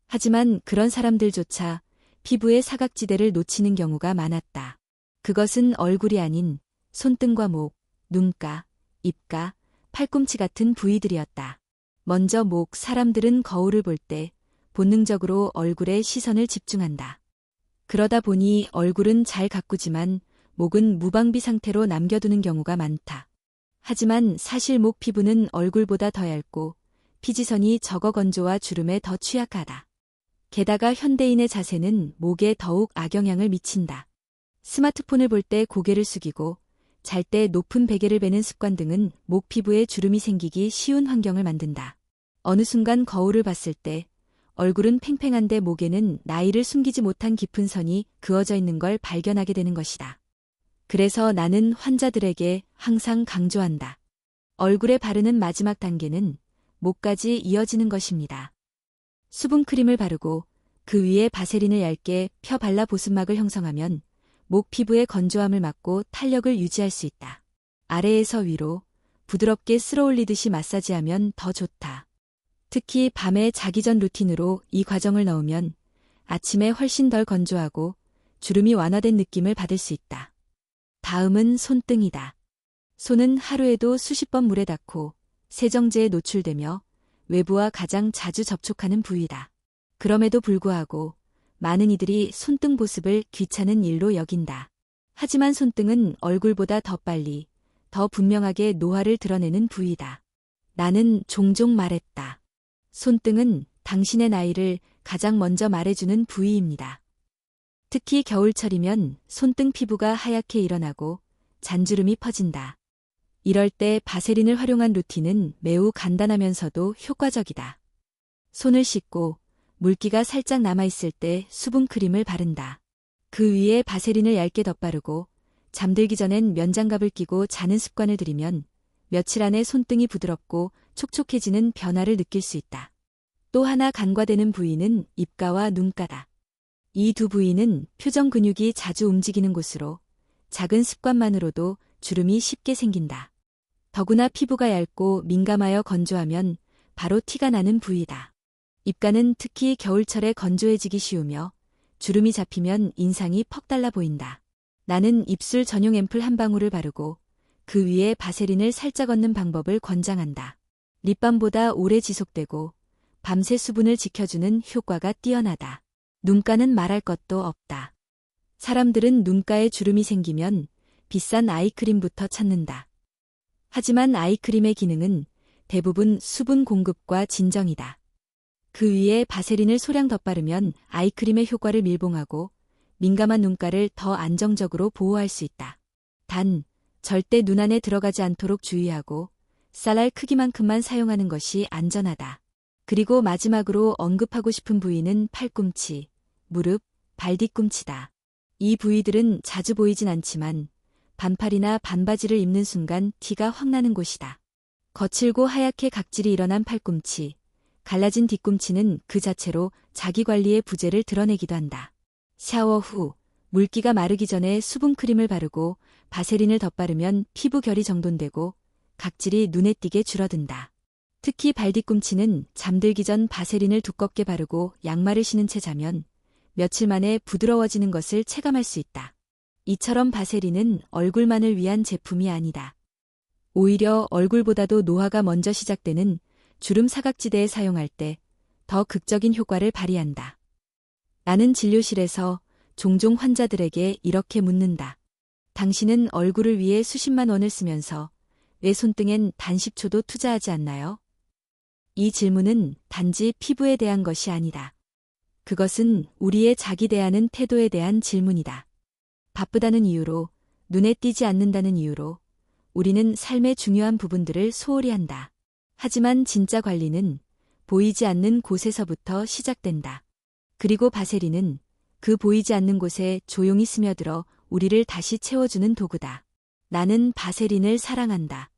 하지만 그런 사람들조차 피부의 사각지대를 놓치는 경우가 많았다. 그것은 얼굴이 아닌 손등과 목, 눈가, 입가, 팔꿈치 같은 부위들이었다. 먼저 목, 사람들은 거울을 볼 때 본능적으로 얼굴에 시선을 집중한다. 그러다 보니 얼굴은 잘 가꾸지만 목은 무방비 상태로 남겨두는 경우가 많다. 하지만 사실 목 피부는 얼굴보다 더 얇고 피지선이 적어 건조와 주름에 더 취약하다. 게다가 현대인의 자세는 목에 더욱 악영향을 미친다. 스마트폰을 볼 때 고개를 숙이고 잘 때 높은 베개를 베는 습관 등은 목 피부에 주름이 생기기 쉬운 환경을 만든다. 어느 순간 거울을 봤을 때 얼굴은 팽팽한데 목에는 나이를 숨기지 못한 깊은 선이 그어져 있는 걸 발견하게 되는 것이다. 그래서 나는 환자들에게 항상 강조한다. 얼굴에 바르는 마지막 단계는 목까지 이어지는 것입니다. 수분크림을 바르고 그 위에 바세린을 얇게 펴 발라 보습막을 형성하면 목 피부의 건조함을 막고 탄력을 유지할 수 있다. 아래에서 위로 부드럽게 쓸어올리듯이 마사지하면 더 좋다. 특히 밤에 자기 전 루틴으로 이 과정을 넣으면 아침에 훨씬 덜 건조하고 주름이 완화된 느낌을 받을 수 있다. 다음은 손등이다. 손은 하루에도 수십 번 물에 닿고 세정제에 노출되며 외부와 가장 자주 접촉하는 부위다. 그럼에도 불구하고 많은 이들이 손등 보습을 귀찮은 일로 여긴다. 하지만 손등은 얼굴보다 더 빨리, 더 분명하게 노화를 드러내는 부위다. 나는 종종 말했다. 손등은 당신의 나이를 가장 먼저 말해주는 부위입니다. 특히 겨울철이면 손등 피부가 하얗게 일어나고 잔주름이 퍼진다. 이럴 때 바세린을 활용한 루틴은 매우 간단하면서도 효과적이다. 손을 씻고 물기가 살짝 남아있을 때 수분크림을 바른다. 그 위에 바세린을 얇게 덧바르고 잠들기 전엔 면장갑을 끼고 자는 습관을 들이면 며칠 안에 손등이 부드럽고 촉촉해지는 변화를 느낄 수 있다. 또 하나 간과되는 부위는 입가와 눈가다. 이 두 부위는 표정 근육이 자주 움직이는 곳으로 작은 습관만으로도 주름이 쉽게 생긴다. 더구나 피부가 얇고 민감하여 건조하면 바로 티가 나는 부위다. 입가는 특히 겨울철에 건조해지기 쉬우며 주름이 잡히면 인상이 퍽 달라 보인다. 나는 입술 전용 앰플 한 방울을 바르고 그 위에 바세린을 살짝 얹는 방법을 권장한다. 립밤보다 오래 지속되고 밤새 수분을 지켜주는 효과가 뛰어나다. 눈가는 말할 것도 없다. 사람들은 눈가에 주름이 생기면 비싼 아이크림부터 찾는다. 하지만 아이크림의 기능은 대부분 수분 공급과 진정이다. 그 위에 바세린을 소량 덧바르면 아이크림의 효과를 밀봉하고 민감한 눈가를 더 안정적으로 보호할 수 있다. 단, 절대 눈 안에 들어가지 않도록 주의하고 쌀알 크기만큼만 사용하는 것이 안전하다. 그리고 마지막으로 언급하고 싶은 부위는 팔꿈치, 무릎, 발 뒤꿈치다. 이 부위들은 자주 보이진 않지만 반팔이나 반바지를 입는 순간 티가 확 나는 곳이다. 거칠고 하얗게 각질이 일어난 팔꿈치, 갈라진 뒤꿈치는 그 자체로 자기 관리의 부재를 드러내기도 한다. 샤워 후 물기가 마르기 전에 수분크림을 바르고 바세린을 덧바르면 피부 결이 정돈되고 각질이 눈에 띄게 줄어든다. 특히 발 뒤꿈치는 잠들기 전 바세린을 두껍게 바르고 양말을 신은 채 자면 며칠 만에 부드러워지는 것을 체감할 수 있다. 이처럼 바세린은 얼굴만을 위한 제품이 아니다. 오히려 얼굴보다도 노화가 먼저 시작되는 주름 사각지대에 사용할 때 더 극적인 효과를 발휘한다. 나는 진료실에서 종종 환자들에게 이렇게 묻는다. 당신은 얼굴을 위해 수십만 원을 쓰면서 왜 손등엔 단 10초도 투자하지 않나요? 이 질문은 단지 피부에 대한 것이 아니다. 그것은 우리의 자기 대하는 태도에 대한 질문이다. 바쁘다는 이유로, 눈에 띄지 않는다는 이유로 우리는 삶의 중요한 부분들을 소홀히 한다. 하지만 진짜 관리는 보이지 않는 곳에서부터 시작된다. 그리고 바세린은 그 보이지 않는 곳에 조용히 스며들어 우리를 다시 채워주는 도구다. 나는 바세린을 사랑한다.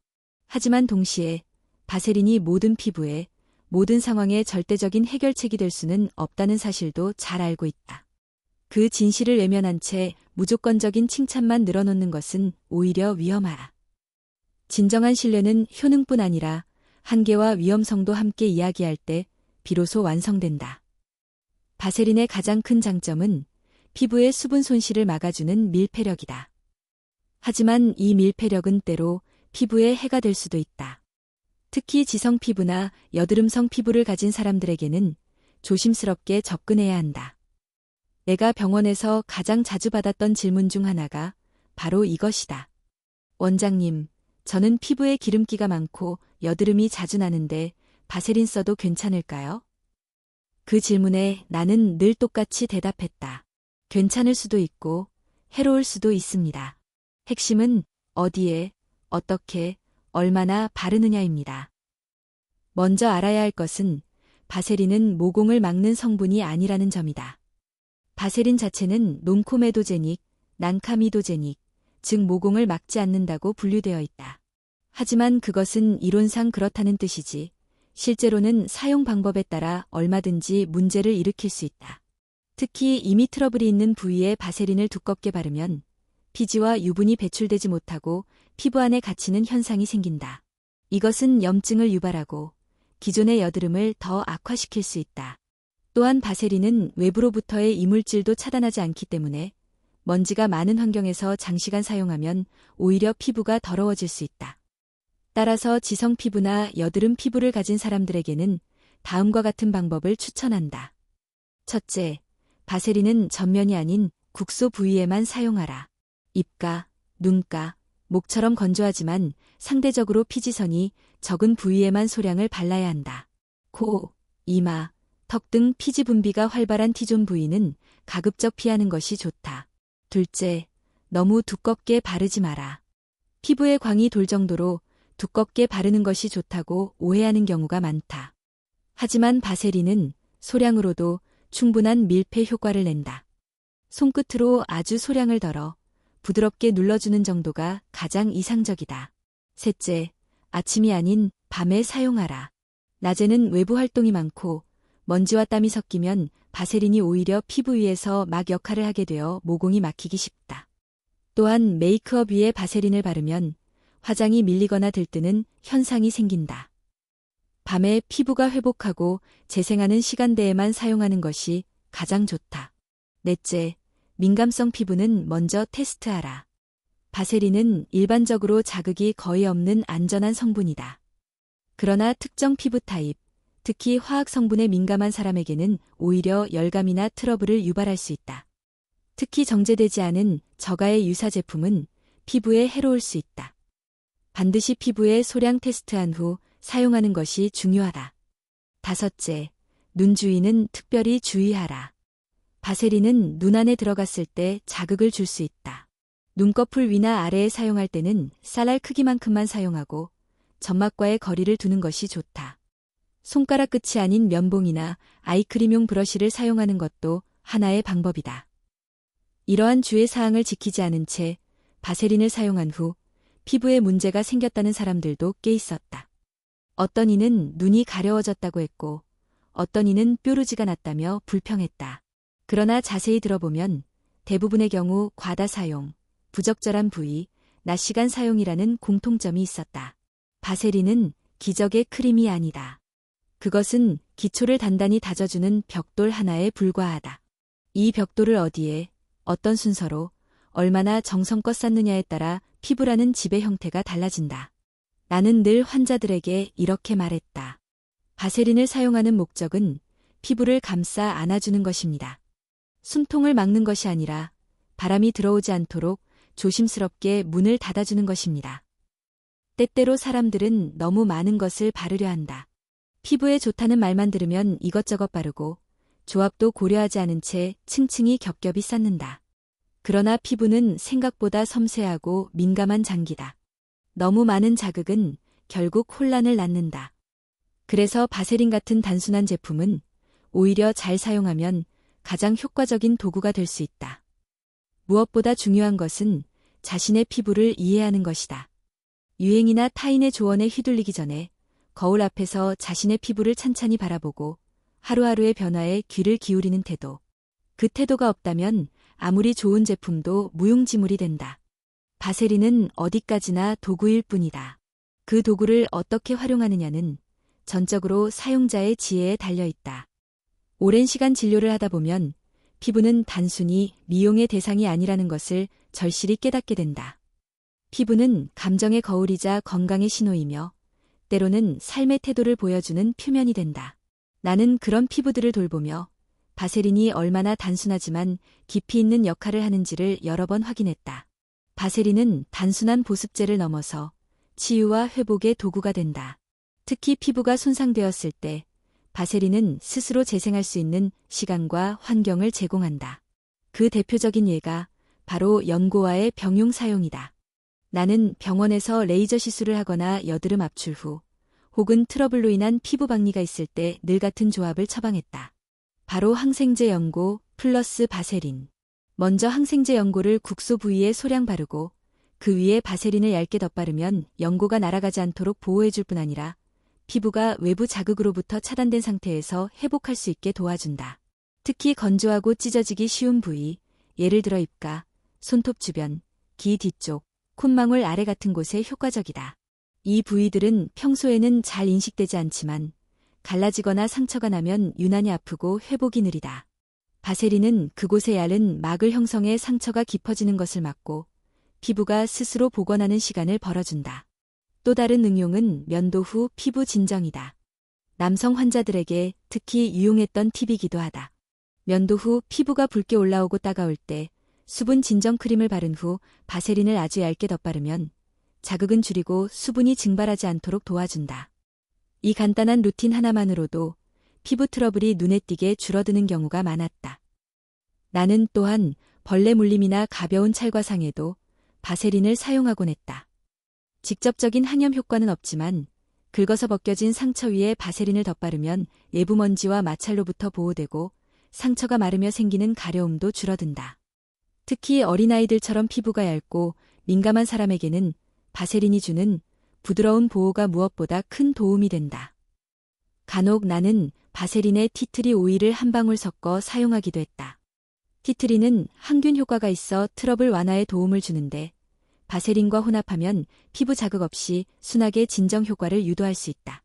하지만 동시에 바세린이 모든 피부에, 모든 상황에 절대적인 해결책이 될 수는 없다는 사실도 잘 알고 있다. 그 진실을 외면한 채 무조건적인 칭찬만 늘어놓는 것은 오히려 위험하다. 진정한 신뢰는 효능뿐 아니라 한계와 위험성도 함께 이야기할 때 비로소 완성된다. 바세린의 가장 큰 장점은 피부의 수분 손실을 막아주는 밀폐력이다. 하지만 이 밀폐력은 때로 피부에 해가 될 수도 있다. 특히 지성 피부나 여드름성 피부를 가진 사람들에게는 조심스럽게 접근해야 한다. 내가 병원에서 가장 자주 받았던 질문 중 하나가 바로 이것이다. 원장님, 저는 피부에 기름기가 많고 여드름이 자주 나는데 바세린 써도 괜찮을까요? 그 질문에 나는 늘 똑같이 대답했다. 괜찮을 수도 있고 해로울 수도 있습니다. 핵심은 어디에, 어떻게, 얼마나 바르느냐입니다. 먼저 알아야 할 것은 바세린은 모공을 막는 성분이 아니라는 점이다. 바세린 자체는 논코메도제닉, 난카미도제닉, 즉 모공을 막지 않는다고 분류되어 있다. 하지만 그것은 이론상 그렇다는 뜻이지, 실제로는 사용 방법에 따라 얼마든지 문제를 일으킬 수 있다. 특히 이미 트러블이 있는 부위에 바세린을 두껍게 바르면 피지와 유분이 배출되지 못하고 피부 안에 갇히는 현상이 생긴다. 이것은 염증을 유발하고 기존의 여드름을 더 악화시킬 수 있다. 또한 바세린은 외부로부터의 이물질도 차단하지 않기 때문에 먼지가 많은 환경에서 장시간 사용하면 오히려 피부가 더러워질 수 있다. 따라서 지성 피부나 여드름 피부를 가진 사람들에게는 다음과 같은 방법을 추천한다. 첫째, 바세린은 전면이 아닌 국소 부위에만 사용하라. 입가, 눈가, 목처럼 건조하지만 상대적으로 피지선이 적은 부위에만 소량을 발라야 한다. 코, 이마, 턱 등 피지 분비가 활발한 T존 부위는 가급적 피하는 것이 좋다. 둘째, 너무 두껍게 바르지 마라. 피부에 광이 돌 정도로 두껍게 바르는 것이 좋다고 오해하는 경우가 많다. 하지만 바세린은 소량으로도 충분한 밀폐 효과를 낸다. 손끝으로 아주 소량을 덜어 부드럽게 눌러주는 정도가 가장 이상적이다. 셋째, 아침이 아닌 밤에 사용하라. 낮에는 외부 활동이 많고 먼지와 땀이 섞이면 바세린이 오히려 피부 위에서 막 역할을 하게 되어 모공이 막히기 쉽다. 또한 메이크업 위에 바세린을 바르면 화장이 밀리거나 들뜨는 현상이 생긴다. 밤에 피부가 회복하고 재생하는 시간대에만 사용하는 것이 가장 좋다. 넷째, 민감성 피부는 먼저 테스트하라. 바세린은 일반적으로 자극이 거의 없는 안전한 성분이다. 그러나 특정 피부 타입, 특히 화학 성분에 민감한 사람에게는 오히려 열감이나 트러블을 유발할 수 있다. 특히 정제되지 않은 저가의 유사 제품은 피부에 해로울 수 있다. 반드시 피부에 소량 테스트한 후 사용하는 것이 중요하다. 다섯째, 눈 주위는 특별히 주의하라. 바세린은 눈 안에 들어갔을 때 자극을 줄 수 있다. 눈꺼풀 위나 아래에 사용할 때는 쌀알 크기만큼만 사용하고 점막과의 거리를 두는 것이 좋다. 손가락 끝이 아닌 면봉이나 아이크림용 브러쉬를 사용하는 것도 하나의 방법이다. 이러한 주의사항을 지키지 않은 채 바세린을 사용한 후 피부에 문제가 생겼다는 사람들도 꽤 있었다. 어떤 이는 눈이 가려워졌다고 했고 어떤 이는 뾰루지가 났다며 불평했다. 그러나 자세히 들어보면 대부분의 경우 과다 사용, 부적절한 부위, 낮 시간 사용이라는 공통점이 있었다. 바세린은 기적의 크림이 아니다. 그것은 기초를 단단히 다져주는 벽돌 하나에 불과하다. 이 벽돌을 어디에, 어떤 순서로, 얼마나 정성껏 쌓느냐에 따라 피부라는 집의 형태가 달라진다. 나는 늘 환자들에게 이렇게 말했다. 바세린을 사용하는 목적은 피부를 감싸 안아주는 것입니다. 숨통을 막는 것이 아니라 바람이 들어오지 않도록 조심스럽게 문을 닫아주는 것입니다. 때때로 사람들은 너무 많은 것을 바르려 한다. 피부에 좋다는 말만 들으면 이것저것 바르고 조합도 고려하지 않은 채 층층이 겹겹이 쌓는다. 그러나 피부는 생각보다 섬세하고 민감한 장기다. 너무 많은 자극은 결국 혼란을 낳는다. 그래서 바세린 같은 단순한 제품은 오히려 잘 사용하면 가장 효과적인 도구가 될 수 있다. 무엇보다 중요한 것은 자신의 피부를 이해하는 것이다. 유행이나 타인의 조언에 휘둘리기 전에 거울 앞에서 자신의 피부를 찬찬히 바라보고 하루하루의 변화에 귀를 기울이는 태도. 그 태도가 없다면 아무리 좋은 제품도 무용지물이 된다. 바세린은 어디까지나 도구일 뿐이다. 그 도구를 어떻게 활용하느냐는 전적으로 사용자의 지혜에 달려있다. 오랜 시간 진료를 하다 보면 피부는 단순히 미용의 대상이 아니라는 것을 절실히 깨닫게 된다. 피부는 감정의 거울이자 건강의 신호이며 때로는 삶의 태도를 보여주는 표면이 된다. 나는 그런 피부들을 돌보며 바세린이 얼마나 단순하지만 깊이 있는 역할을 하는지를 여러 번 확인했다. 바세린은 단순한 보습제를 넘어서 치유와 회복의 도구가 된다. 특히 피부가 손상되었을 때 바세린은 스스로 재생할 수 있는 시간과 환경을 제공한다. 그 대표적인 예가 바로 연고와의 병용 사용이다. 나는 병원에서 레이저 시술을 하거나 여드름 압출 후 혹은 트러블로 인한 피부 박리가 있을 때 늘 같은 조합을 처방했다. 바로 항생제 연고 플러스 바세린. 먼저 항생제 연고를 국소 부위에 소량 바르고 그 위에 바세린을 얇게 덧바르면 연고가 날아가지 않도록 보호해줄 뿐 아니라 피부가 외부 자극으로부터 차단된 상태에서 회복할 수 있게 도와준다. 특히 건조하고 찢어지기 쉬운 부위, 예를 들어 입가, 손톱 주변, 귀 뒤쪽, 콧망울 아래 같은 곳에 효과적이다. 이 부위들은 평소에는 잘 인식되지 않지만 갈라지거나 상처가 나면 유난히 아프고 회복이 느리다. 바세린은 그곳에 얇은 막을 형성해 상처가 깊어지는 것을 막고 피부가 스스로 복원하는 시간을 벌어준다. 또 다른 응용은 면도 후 피부 진정이다. 남성 환자들에게 특히 유용했던 팁이기도 하다. 면도 후 피부가 붉게 올라오고 따가울 때 수분 진정 크림을 바른 후 바세린을 아주 얇게 덧바르면 자극은 줄이고 수분이 증발하지 않도록 도와준다. 이 간단한 루틴 하나만으로도 피부 트러블이 눈에 띄게 줄어드는 경우가 많았다. 나는 또한 벌레 물림이나 가벼운 찰과상에도 바세린을 사용하곤 했다. 직접적인 항염 효과는 없지만 긁어서 벗겨진 상처 위에 바세린을 덧바르면 내부 먼지와 마찰로부터 보호되고 상처가 마르며 생기는 가려움도 줄어든다. 특히 어린아이들처럼 피부가 얇고 민감한 사람에게는 바세린이 주는 부드러운 보호가 무엇보다 큰 도움이 된다. 간혹 나는 바세린에 티트리 오일을 한 방울 섞어 사용하기도 했다. 티트리는 항균 효과가 있어 트러블 완화에 도움을 주는데 바세린과 혼합하면 피부 자극 없이 순하게 진정 효과를 유도할 수 있다.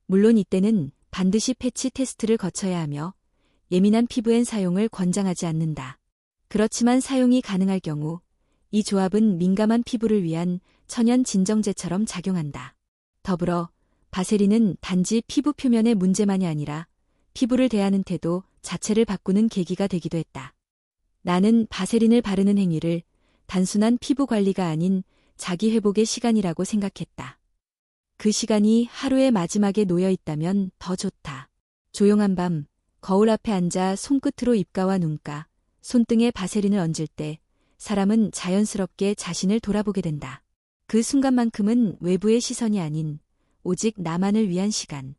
물론 이때는 반드시 패치 테스트를 거쳐야 하며 예민한 피부엔 사용을 권장하지 않는다. 그렇지만 사용이 가능할 경우 이 조합은 민감한 피부를 위한 천연 진정제처럼 작용한다. 더불어 바세린은 단지 피부 표면의 문제만이 아니라 피부를 대하는 태도 자체를 바꾸는 계기가 되기도 했다. 나는 바세린을 바르는 행위를 단순한 피부 관리가 아닌 자기 회복의 시간이라고 생각했다. 그 시간이 하루의 마지막에 놓여 있다면 더 좋다. 조용한 밤, 거울 앞에 앉아 손끝으로 입가와 눈가, 손등에 바세린을 얹을 때 사람은 자연스럽게 자신을 돌아보게 된다. 그 순간만큼은 외부의 시선이 아닌 오직 나만을 위한 시간.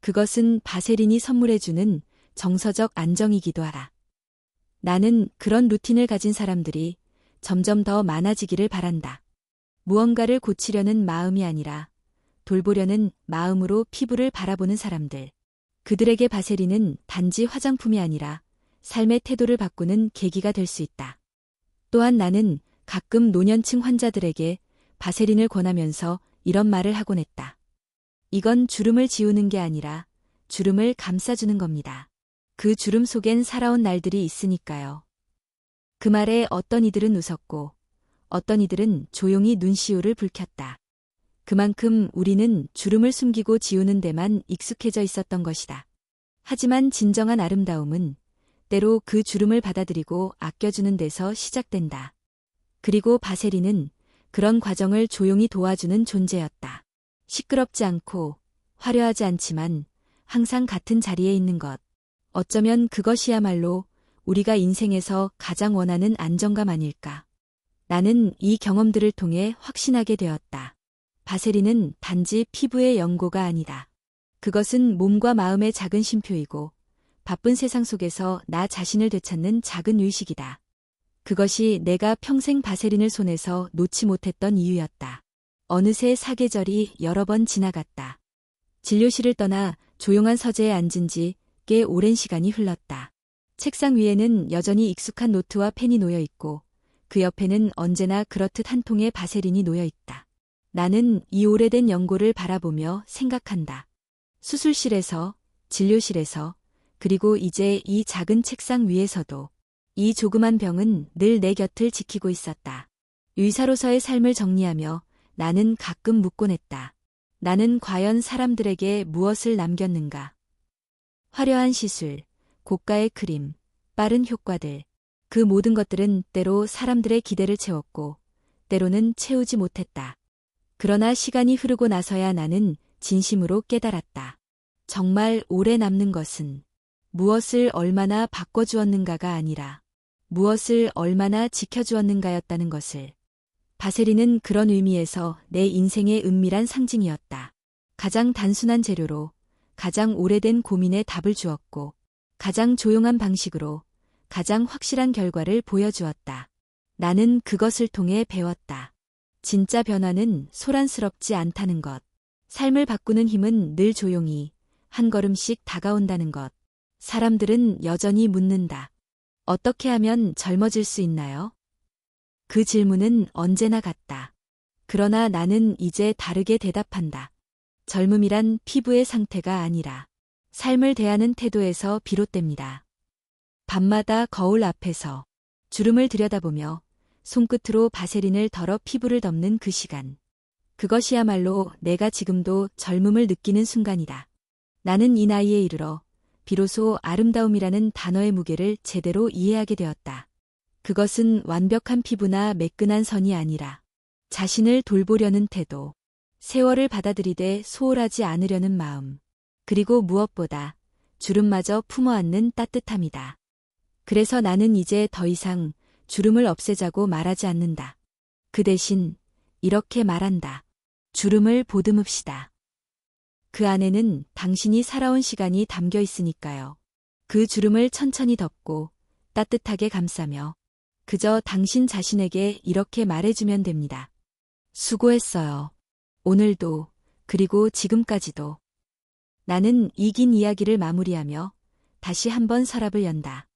그것은 바세린이 선물해주는 정서적 안정이기도 하다. 나는 그런 루틴을 가진 사람들이 점점 더 많아지기를 바란다. 무언가를 고치려는 마음이 아니라 돌보려는 마음으로 피부를 바라보는 사람들. 그들에게 바세린은 단지 화장품이 아니라 삶의 태도를 바꾸는 계기가 될 수 있다. 또한 나는 가끔 노년층 환자들에게 바세린을 권하면서 이런 말을 하곤 했다. 이건 주름을 지우는 게 아니라 주름을 감싸주는 겁니다. 그 주름 속엔 살아온 날들이 있으니까요. 그 말에 어떤 이들은 웃었고 어떤 이들은 조용히 눈시울을 붉혔다. 그만큼 우리는 주름을 숨기고 지우는 데만 익숙해져 있었던 것이다. 하지만 진정한 아름다움은 때로 그 주름을 받아들이고 아껴주는 데서 시작된다. 그리고 바세린은 그런 과정을 조용히 도와주는 존재였다. 시끄럽지 않고 화려하지 않지만 항상 같은 자리에 있는 것. 어쩌면 그것이야말로 우리가 인생에서 가장 원하는 안정감 아닐까. 나는 이 경험들을 통해 확신하게 되었다. 바세린은 단지 피부의 연고가 아니다. 그것은 몸과 마음의 작은 쉼표이고 바쁜 세상 속에서 나 자신을 되찾는 작은 의식이다. 그것이 내가 평생 바세린을 손에서 놓지 못했던 이유였다. 어느새 사계절이 여러 번 지나갔다. 진료실을 떠나 조용한 서재에 앉은 지 꽤 오랜 시간이 흘렀다. 책상 위에는 여전히 익숙한 노트와 펜이 놓여 있고 그 옆에는 언제나 그렇듯 한 통의 바세린이 놓여 있다. 나는 이 오래된 연고를 바라보며 생각한다. 수술실에서, 진료실에서, 그리고 이제 이 작은 책상 위에서도 이 조그만 병은 늘 내 곁을 지키고 있었다. 의사로서의 삶을 정리하며 나는 가끔 묻곤 했다. 나는 과연 사람들에게 무엇을 남겼는가? 화려한 시술, 고가의 크림, 빠른 효과들. 그 모든 것들은 때로 사람들의 기대를 채웠고 때로는 채우지 못했다. 그러나 시간이 흐르고 나서야 나는 진심으로 깨달았다. 정말 오래 남는 것은 무엇을 얼마나 바꿔주었는가가 아니라 무엇을 얼마나 지켜주었는가였다는 것을. 바세린은 그런 의미에서 내 인생의 은밀한 상징이었다. 가장 단순한 재료로 가장 오래된 고민에 답을 주었고 가장 조용한 방식으로 가장 확실한 결과를 보여주었다. 나는 그것을 통해 배웠다. 진짜 변화는 소란스럽지 않다는 것. 삶을 바꾸는 힘은 늘 조용히 한 걸음씩 다가온다는 것. 사람들은 여전히 묻는다. 어떻게 하면 젊어질 수 있나요? 그 질문은 언제나 같다. 그러나 나는 이제 다르게 대답한다. 젊음이란 피부의 상태가 아니라 삶을 대하는 태도에서 비롯됩니다. 밤마다 거울 앞에서 주름을 들여다보며 손끝으로 바세린을 덜어 피부를 덮는 그 시간. 그것이야말로 내가 지금도 젊음을 느끼는 순간이다. 나는 이 나이에 이르러 비로소 아름다움이라는 단어의 무게를 제대로 이해하게 되었다. 그것은 완벽한 피부나 매끈한 선이 아니라 자신을 돌보려는 태도, 세월을 받아들이되 소홀하지 않으려는 마음, 그리고 무엇보다 주름마저 품어안는 따뜻함이다. 그래서 나는 이제 더 이상 주름을 없애자고 말하지 않는다. 그 대신 이렇게 말한다. 주름을 보듬읍시다. 그 안에는 당신이 살아온 시간이 담겨 있으니까요. 그 주름을 천천히 덮고 따뜻하게 감싸며 그저 당신 자신에게 이렇게 말해주면 됩니다. 수고했어요. 오늘도, 그리고 지금까지도. 나는 이긴 이야기를 마무리하며 다시 한번 서랍을 연다.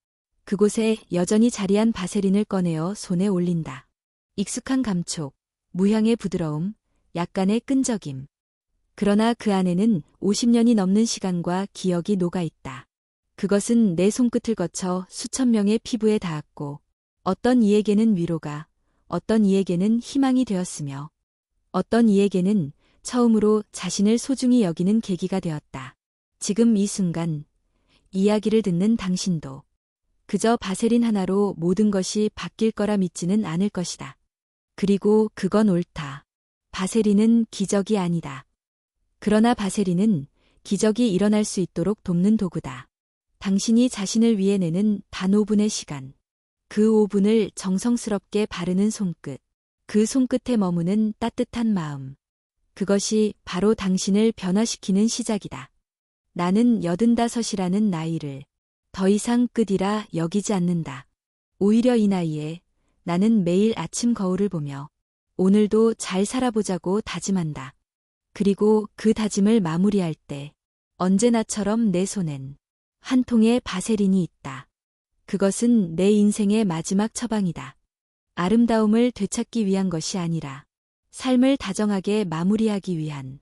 그곳에 여전히 자리한 바세린을 꺼내어 손에 올린다. 익숙한 감촉, 무향의 부드러움, 약간의 끈적임. 그러나 그 안에는 50년이 넘는 시간과 기억이 녹아있다. 그것은 내 손끝을 거쳐 수천 명의 피부에 닿았고 어떤 이에게는 위로가, 어떤 이에게는 희망이 되었으며 어떤 이에게는 처음으로 자신을 소중히 여기는 계기가 되었다. 지금 이 순간, 이야기를 듣는 당신도 그저 바세린 하나로 모든 것이 바뀔 거라 믿지는 않을 것이다. 그리고 그건 옳다. 바세린은 기적이 아니다. 그러나 바세린은 기적이 일어날 수 있도록 돕는 도구다. 당신이 자신을 위해 내는 단 5분의 시간. 그 5분을 정성스럽게 바르는 손끝. 그 손끝에 머무는 따뜻한 마음. 그것이 바로 당신을 변화시키는 시작이다. 나는 85이라는 나이를 더 이상 끝이라 여기지 않는다. 오히려 이 나이에 나는 매일 아침 거울을 보며 오늘도 잘 살아보자고 다짐한다. 그리고 그 다짐을 마무리할 때 언제나처럼 내 손엔 한 통의 바세린이 있다. 그것은 내 인생의 마지막 처방이다. 아름다움을 되찾기 위한 것이 아니라 삶을 다정하게 마무리하기 위한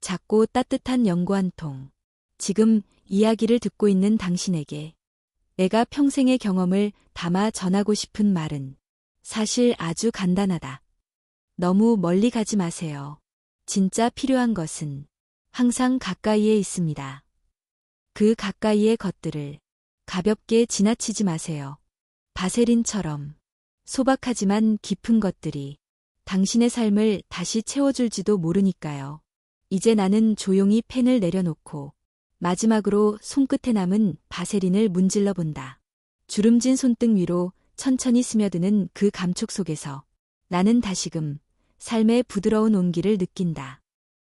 작고 따뜻한 연고 한 통. 지금 이야기를 듣고 있는 당신에게 내가 평생의 경험을 담아 전하고 싶은 말은 사실 아주 간단하다. 너무 멀리 가지 마세요. 진짜 필요한 것은 항상 가까이에 있습니다. 그 가까이의 것들을 가볍게 지나치지 마세요. 바세린처럼 소박하지만 깊은 것들이 당신의 삶을 다시 채워줄지도 모르니까요. 이제 나는 조용히 펜을 내려놓고 마지막으로 손끝에 남은 바세린을 문질러 본다. 주름진 손등 위로 천천히 스며드는 그 감촉 속에서 나는 다시금 삶의 부드러운 온기를 느낀다.